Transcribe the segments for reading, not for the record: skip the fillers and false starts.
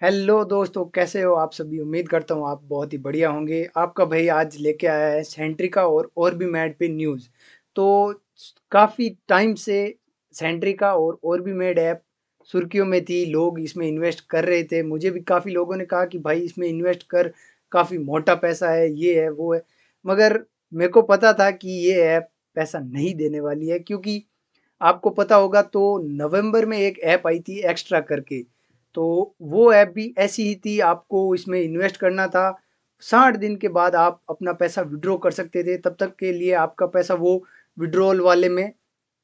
Hello दोस्तों, कैसे हो आप सभी। उम्मीद करता हूँ आप बहुत ही बढ़िया होंगे। आपका भाई आज लेके आया है सेंट्रिका और भी मैड पे न्यूज़। तो काफ़ी टाइम से सेंट्रिका और भी मैड ऐप सुर्खियों में थी। लोग इसमें इन्वेस्ट कर रहे थे। मुझे भी काफ़ी लोगों ने कहा कि भाई इसमें इन्वेस्ट कर, काफ़ी मोटा पैसा है, ये है वो है। मगर मेरे को पता था कि ये ऐप पैसा नहीं देने वाली है, क्योंकि आपको पता होगा तो नवंबर में एक ऐप आई थी एक्स्ट्रा करके। तो वो ऐप भी ऐसी ही थी, आपको इसमें इन्वेस्ट करना था। 60 दिन के बाद आप अपना पैसा विड्रॉ कर सकते थे। तब तक के लिए आपका पैसा वो विड्रॉल वाले में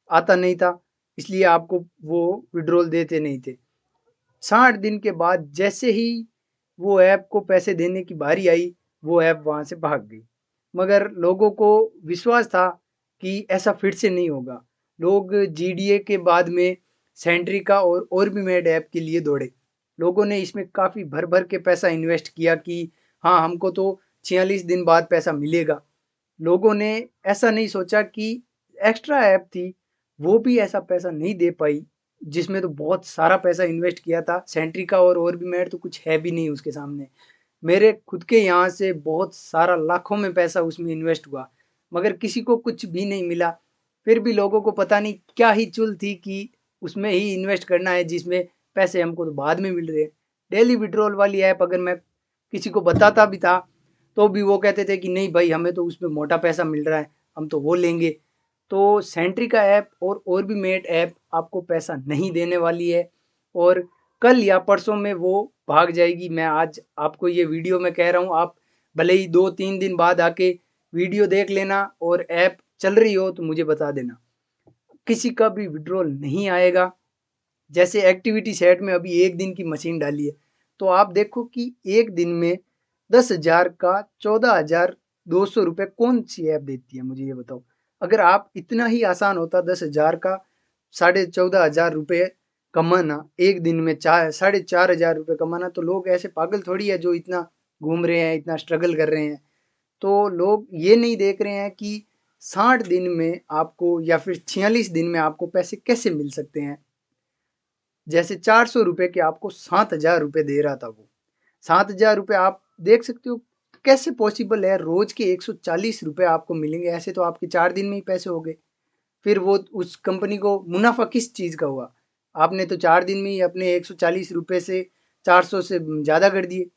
आता नहीं था, इसलिए आपको वो विड्रॉल देते नहीं थे। 60 दिन के बाद जैसे ही वो ऐप को पैसे देने की बारी आई, वो ऐप वहाँ से भाग गई। मगर लोगों को विश्वास था कि ऐसा फिर से नहीं होगा। लोग जीडीए के बाद में सेंट्रिका और भी मेड ऐप के लिए दौड़े। लोगों ने इसमें काफ़ी भर भर के पैसा इन्वेस्ट किया कि हाँ, हमको तो 46 दिन बाद पैसा मिलेगा। लोगों ने ऐसा नहीं सोचा कि एक्स्ट्रा ऐप थी, वो भी ऐसा पैसा नहीं दे पाई, जिसमें तो बहुत सारा पैसा इन्वेस्ट किया था। सेंट्रिका और भी मैड तो कुछ है भी नहीं उसके सामने। मेरे खुद के यहाँ से बहुत सारा लाखों में पैसा उसमें इन्वेस्ट हुआ, मगर किसी को कुछ भी नहीं मिला। फिर भी लोगों को पता नहीं क्या ही चुल थी कि उसमें ही इन्वेस्ट करना है जिसमें पैसे हमको तो बाद में मिल रहे हैं। डेली विड्रॉल वाली ऐप अगर मैं किसी को बताता भी था, तो भी वो कहते थे कि नहीं भाई, हमें तो उसमें मोटा पैसा मिल रहा है, हम तो वो लेंगे। तो सेंट्रिका ऐप और भी मेट ऐप आपको पैसा नहीं देने वाली है, और कल या परसों में वो भाग जाएगी। मैं आज आपको ये वीडियो में कह रहा हूँ, आप भले ही 2-3 दिन बाद आके वीडियो देख लेना और ऐप चल रही हो तो मुझे बता देना। किसी का भी विड्रॉल नहीं आएगा। जैसे एक्टिविटी सेट में अभी एक दिन की मशीन डाली है, तो आप देखो कि एक दिन में 10,000 का 14,200 रुपये कौन सी ऐप देती है, मुझे ये बताओ। अगर आप इतना ही आसान होता 10,000 का 14,500 रुपये कमाना, एक दिन में 4,500 रुपये कमाना, तो लोग ऐसे पागल थोड़ी है जो इतना घूम रहे हैं, इतना स्ट्रगल कर रहे हैं। तो लोग ये नहीं देख रहे हैं कि 60 दिन में आपको या फिर 46 दिन में आपको पैसे कैसे मिल सकते हैं। जैसे 400 रुपये के आपको 7,000 रुपये दे रहा था वो। 7,000 रुपये आप देख सकते हो कैसे पॉसिबल है। रोज के 140 रुपये आपको मिलेंगे, ऐसे तो आपके 4 दिन में ही पैसे हो गए। फिर वो उस कंपनी को मुनाफा किस चीज़ का हुआ। आपने तो 4 दिन में ही अपने 140 रुपये से 400 से ज़्यादा कर दिए।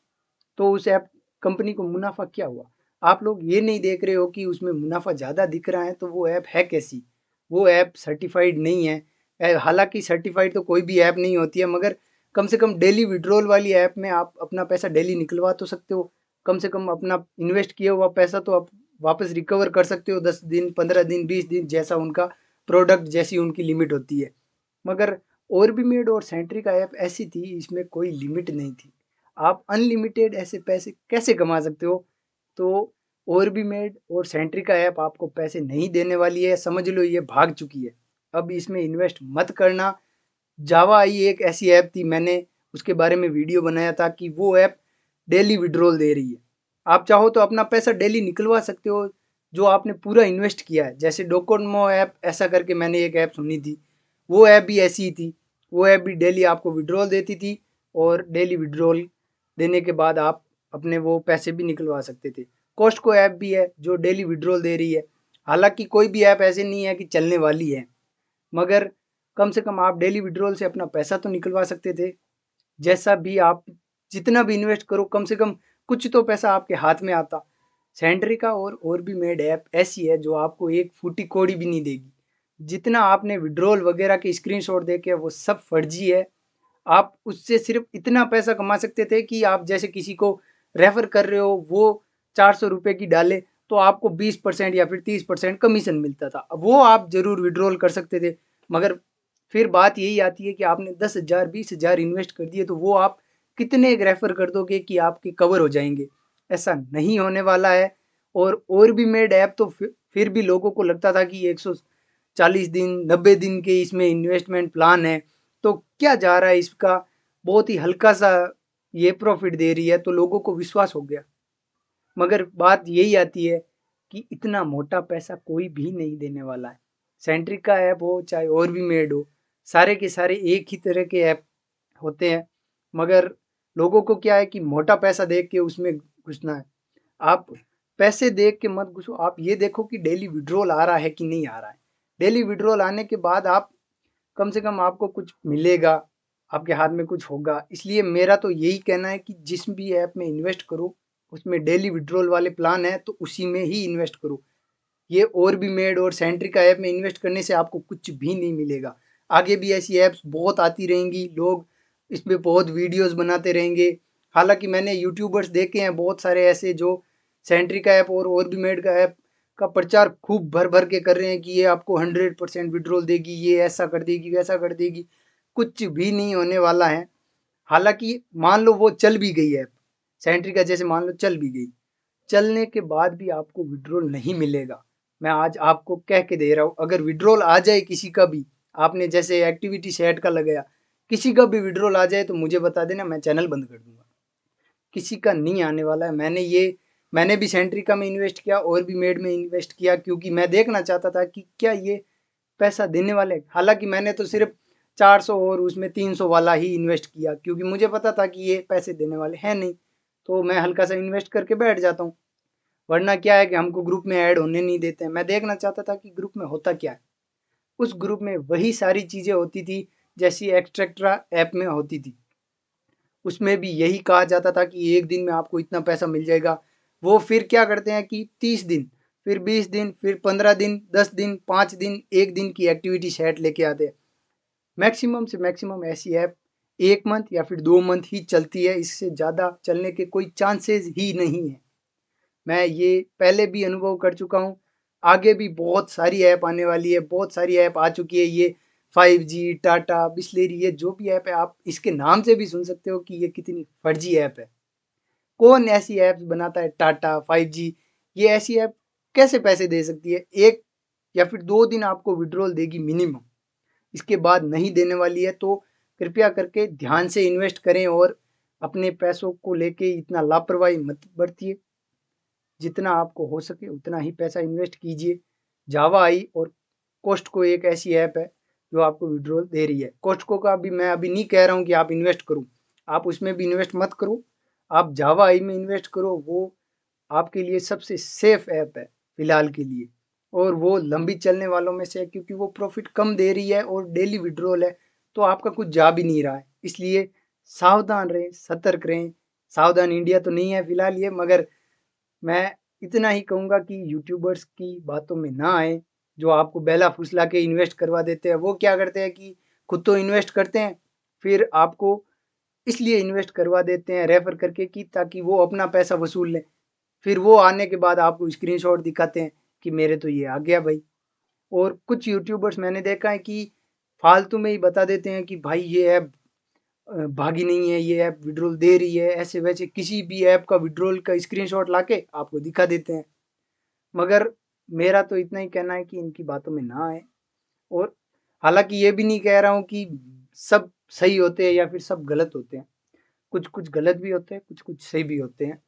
तो उस ऐप कंपनी को मुनाफा क्या हुआ। आप लोग ये नहीं देख रहे हो कि उसमें मुनाफा ज़्यादा दिख रहा है, तो वो ऐप है कैसी। वो ऐप सर्टिफाइड नहीं है। हालांकि सर्टिफाइड तो कोई भी ऐप नहीं होती है, मगर कम से कम डेली विड्रॉल वाली ऐप में आप अपना पैसा डेली निकलवा तो सकते हो। कम से कम अपना इन्वेस्ट किया हुआ पैसा तो आप वापस रिकवर कर सकते हो, 10 दिन 15 दिन 20 दिन, जैसा उनका प्रोडक्ट, जैसी उनकी लिमिट होती है। मगर ऑर्बिमेड और सेंट्री का ऐप ऐसी थी, इसमें कोई लिमिट नहीं थी। आप अनलिमिटेड ऐसे पैसे कैसे कमा सकते हो। तो ऑर्बिमेड और सेंट्री का ऐप आपको पैसे नहीं देने वाली है, समझ लो ये भाग चुकी है। अब इसमें इन्वेस्ट मत करना। जावा आई एक ऐसी ऐप थी, मैंने उसके बारे में वीडियो बनाया था कि वो ऐप डेली विड्रॉल दे रही है। आप चाहो तो अपना पैसा डेली निकलवा सकते हो, जो आपने पूरा इन्वेस्ट किया है। जैसे डोकोमो ऐप ऐसा करके मैंने एक ऐप सुनी थी, वो ऐप भी ऐसी ही थी। वो ऐप भी डेली आपको विड्रॉल देती थी, और डेली विड्रॉल देने के बाद आप अपने वो पैसे भी निकलवा सकते थे। कॉस्टको ऐप भी है जो डेली विड्रॉल दे रही है। हालांकि कोई भी ऐप ऐसे नहीं है कि चलने वाली है, मगर कम से कम आप डेली विड्रॉल से अपना पैसा तो निकलवा सकते थे। जैसा भी आप जितना भी इन्वेस्ट करो, कम से कम कुछ तो पैसा आपके हाथ में आता। सेंट्रिका और भी मेड ऐप ऐसी है जो आपको एक फूटी कौड़ी भी नहीं देगी। जितना आपने विड्रॉल वगैरह के स्क्रीनशॉट देखे वो सब फर्जी है। आप उससे सिर्फ इतना पैसा कमा सकते थे कि आप जैसे किसी को रेफर कर रहे हो, वो 400 रुपये की डाले तो आपको 20% या फिर 30% कमीशन मिलता था। अब वो आप जरूर विड्रॉल कर सकते थे। मगर फिर बात यही आती है कि आपने 10,000 20,000 इन्वेस्ट कर दिए, तो वो आप कितने रेफर कर दोगे कि आपके कवर हो जाएंगे। ऐसा नहीं होने वाला है। और भी मेड ऐप तो फिर भी लोगों को लगता था कि 140 दिन 90 दिन के इसमें इन्वेस्टमेंट प्लान है, तो क्या जा रहा है इसका, बहुत ही हल्का सा ये प्रॉफिट दे रही है, तो लोगों को विश्वास हो गया। मगर बात यही आती है कि इतना मोटा पैसा कोई भी नहीं देने वाला है। सेंट्रिक का ऐप हो चाहे और भी मेड हो, सारे के सारे एक ही तरह के ऐप होते हैं। मगर लोगों को क्या है कि मोटा पैसा देख के उसमें घुसना है। आप पैसे देख के मत घुसो, आप ये देखो कि डेली विड्रॉल आ रहा है कि नहीं आ रहा है। डेली विड्रॉल आने के बाद आप कम से कम आपको कुछ मिलेगा, आपके हाथ में कुछ होगा। इसलिए मेरा तो यही कहना है कि जिस भी ऐप में इन्वेस्ट करो उसमें डेली विड्रॉल वाले प्लान है तो उसी में ही इन्वेस्ट करो। ये और भी मेड और सेंट्रिका ऐप में इन्वेस्ट करने से आपको कुछ भी नहीं मिलेगा। आगे भी ऐसी ऐप्स बहुत आती रहेंगी, लोग इसमें बहुत वीडियोस बनाते रहेंगे। हालांकि मैंने यूट्यूबर्स देखे हैं बहुत सारे ऐसे जो सेंट्रिका ऐप और भी मेड का ऐप का प्रचार खूब भर भर के कर रहे हैं कि ये आपको 100% विड्रॉल देगी, ये ऐसा कर देगी वैसा कर देगी। कुछ भी नहीं होने वाला है। हालांकि मान लो वो चल भी गई ऐप, सेंट्रिका जैसे मान लो चल भी गई, चलने के बाद भी आपको विड्रॉल नहीं मिलेगा। मैं आज आपको कह के दे रहा हूँ, अगर विड्रॉल आ जाए किसी का भी, आपने जैसे एक्टिविटी सेट का लगाया, किसी का भी विड्रॉल आ जाए तो मुझे बता देना, मैं चैनल बंद कर दूंगा। किसी का नहीं आने वाला है। मैंने भी सेंट्रिका में इन्वेस्ट किया और भी मेड में इन्वेस्ट किया क्योंकि मैं देखना चाहता था कि क्या ये पैसा देने वाले। हालांकि मैंने तो सिर्फ 400 और उसमें 300 वाला ही इन्वेस्ट किया क्योंकि मुझे पता था कि ये पैसे देने वाले हैं नहीं, तो मैं हल्का सा इन्वेस्ट करके बैठ जाता हूँ। वरना क्या है कि हमको ग्रुप में ऐड होने नहीं देते हैं। मैं देखना चाहता था कि ग्रुप में होता क्या है। उस ग्रुप में वही सारी चीज़ें होती थी जैसी एक्स्ट्रा ऐप में होती थी। उसमें भी यही कहा जाता था कि एक दिन में आपको इतना पैसा मिल जाएगा। वो फिर क्या करते हैं कि 30 दिन, फिर 20 दिन, फिर 15 दिन, 10 दिन, 5 दिन, 1 दिन की एक्टिविटी सेट लेके आते हैं। मैक्सिमम से मैक्सिमम ऐसी ऐप 1 मंथ या फिर 2 मंथ ही चलती है, इससे ज़्यादा चलने के कोई चांसेस ही नहीं है। मैं ये पहले भी अनुभव कर चुका हूँ। आगे भी बहुत सारी ऐप आने वाली है, बहुत सारी ऐप आ चुकी है। ये 5G, टाटा, बिस्लेरी, ये जो भी ऐप है आप इसके नाम से भी सुन सकते हो कि ये कितनी फर्जी ऐप है। कौन ऐसी ऐप्स बनाता है? टाटा, 5G, ये ऐसी ऐप कैसे पैसे दे सकती है? 1 या फिर 2 दिन आपको विड्रॉल देगी मिनिमम, इसके बाद नहीं देने वाली है। तो कृपया करके ध्यान से इन्वेस्ट करें और अपने पैसों को लेके इतना लापरवाही मत बरतिए। जितना आपको हो सके उतना ही पैसा इन्वेस्ट कीजिए। जावा आई और कोस्टको एक ऐसी ऐप है जो आपको विड्रॉल दे रही है। कोस्टको का भी मैं अभी नहीं कह रहा हूँ कि आप इन्वेस्ट करो, आप उसमें भी इन्वेस्ट मत करो। आप जावा आई में इन्वेस्ट करो, वो आपके लिए सबसे सेफ ऐप है फिलहाल के लिए। और वो लंबी चलने वालों में से है क्योंकि वो प्रॉफिट कम दे रही है और डेली विड्रॉल है, तो आपका कुछ जा भी नहीं रहा है। इसलिए सावधान रहें, सतर्क रहें। सावधान इंडिया तो नहीं है फिलहाल ये, मगर मैं इतना ही कहूँगा कि यूट्यूबर्स की बातों में ना आए, जो आपको बेला फुसला के इन्वेस्ट करवा देते हैं। वो क्या करते हैं कि खुद तो इन्वेस्ट करते हैं, फिर आपको इसलिए इन्वेस्ट करवा देते हैं रेफर करके कि ताकि वो अपना पैसा वसूल लें। फिर वो आने के बाद आपको स्क्रीनशॉट दिखाते हैं कि मेरे तो ये आ गया भाई। और कुछ यूट्यूबर्स मैंने देखा है कि फालतू में ही बता देते हैं कि भाई ये ऐप भागी नहीं है, ये ऐप विड्रॉल दे रही है, ऐसे वैसे किसी भी ऐप का विड्रॉल का स्क्रीनशॉट लाके आपको दिखा देते हैं। मगर मेरा तो इतना ही कहना है कि इनकी बातों में ना आए। और हालांकि ये भी नहीं कह रहा हूँ कि सब सही होते हैं या फिर सब गलत होते हैं। कुछ कुछ गलत भी होते हैं, कुछ कुछ सही भी होते हैं।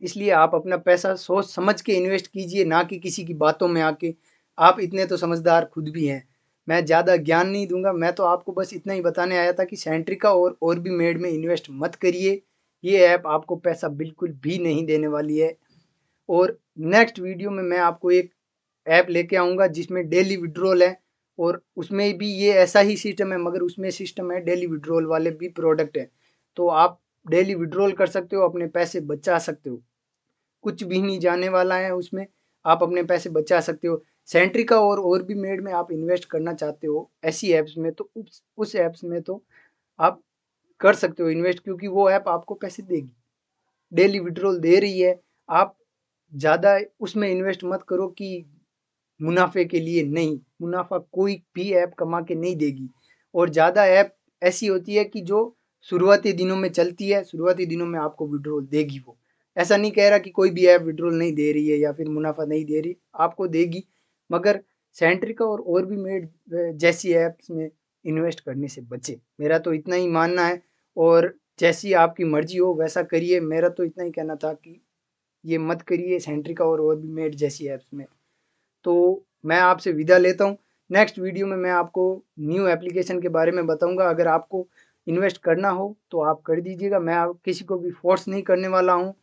इसलिए आप अपना पैसा सोच समझ के इन्वेस्ट कीजिए, ना कि किसी की बातों में आके। आप इतने तो समझदार खुद भी हैं। मैं ज़्यादा ज्ञान नहीं दूंगा, मैं तो आपको बस इतना ही बताने आया था कि सेंट्रिका और भी मेड में इन्वेस्ट मत करिए। ये ऐप आपको पैसा बिल्कुल भी नहीं देने वाली है। और नेक्स्ट वीडियो में मैं आपको एक ऐप लेके आऊँगा जिसमें डेली विड्रॉल है, और उसमें भी ये ऐसा ही सिस्टम है, मगर उसमें सिस्टम है डेली विड्रॉल वाले भी प्रोडक्ट है। तो आप डेली विड्रॉल कर सकते हो, अपने पैसे बचा सकते हो। कुछ भी नहीं जाने वाला है उसमें, आप अपने पैसे बचा सकते हो। सेंट्रिका और भी मेड में आप इन्वेस्ट करना चाहते हो ऐसी ऐप्स में, तो उस ऐप्स में तो आप कर सकते हो इन्वेस्ट, क्योंकि वो ऐप आपको पैसे देगी, डेली विड्रॉल दे रही है। आप ज़्यादा उसमें इन्वेस्ट मत करो कि मुनाफे के लिए नहीं, मुनाफा कोई भी ऐप कमा के नहीं देगी। और ज़्यादा ऐप ऐसी होती है कि जो शुरुआती दिनों में चलती है, शुरुआती दिनों में आपको विड्रॉल देगी वो। ऐसा नहीं कह रहा कि कोई भी ऐप विड्रॉल नहीं दे रही है या फिर मुनाफा नहीं दे रही, आपको देगी। मगर सेंट्रिका और भी मेड जैसी ऐप्स में इन्वेस्ट करने से बचे, मेरा तो इतना ही मानना है। और जैसी आपकी मर्जी हो वैसा करिए, मेरा तो इतना ही कहना था कि ये मत करिए सेंट्रिका और भी मेड जैसी ऐप्स में। तो मैं आपसे विदा लेता हूँ। नेक्स्ट वीडियो में मैं आपको न्यू एप्लीकेशन के बारे में बताऊंगा। अगर आपको इन्वेस्ट करना हो तो आप कर दीजिएगा। मैं आप किसी को भी फ़ोर्स नहीं करने वाला हूँ।